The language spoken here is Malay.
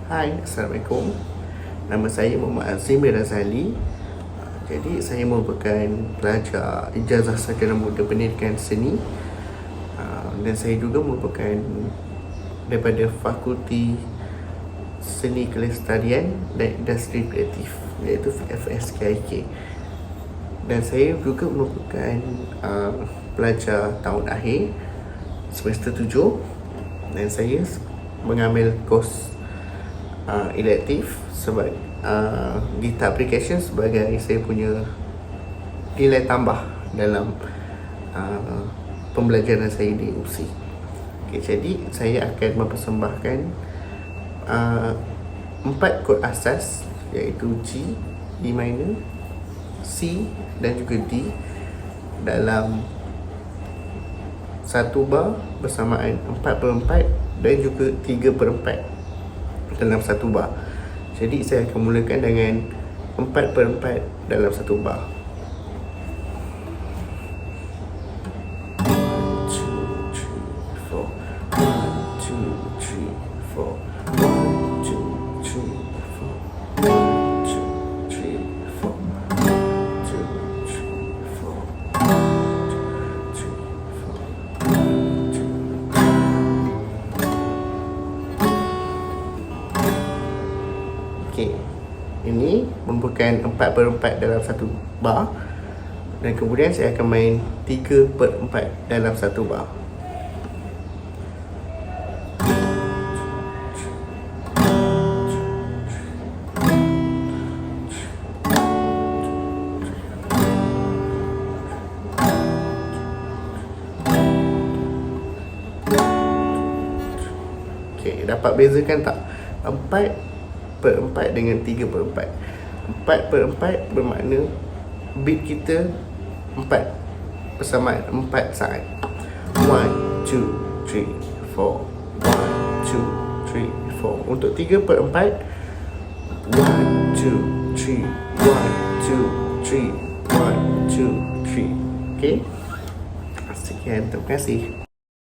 Hai, Assalamualaikum. Nama saya Muhammad Azim bin Razali. Jadi saya merupakan pelajar ijazah sarjana muda pendidikan seni, dan saya juga merupakan daripada Fakulti Seni Kelestarian dan Industri Kreatif, iaitu FSKIK. Dan saya juga merupakan pelajar tahun akhir semester 7, dan saya mengambil kos elektif sebagai Data Application sebagai saya punya nilai tambah dalam pembelajaran saya di UC. Okay, jadi saya akan mempersembahkan 4 kod asas, iaitu G, E minor, C dan juga D dalam satu bar bersamaan 4/4 dan juga 3/4 dalam satu bar. Jadi saya akan mulakan dengan 4/4 dalam satu bar. 1, 2, 3, 4. 1, 2, 3, 4. 1, 2, 3, 4. 1, 2, 3, 4. 1, 2, 3, 4. Okay, ini merupakan 4/4 dalam satu bar, dan kemudian saya akan main 3/4 dalam satu bar. Okay, dapat bezakan tak? 4/4 dengan 3/4. 4/4 bermakna beat kita 4 bersamaan 4 saat. 1, 2, 3, 4. 1, 2, 3, 4. Untuk 3/4, 1, 2, 3, 1, 2, 3, 1, 2, 3. Okay? Sekian, terima kasih.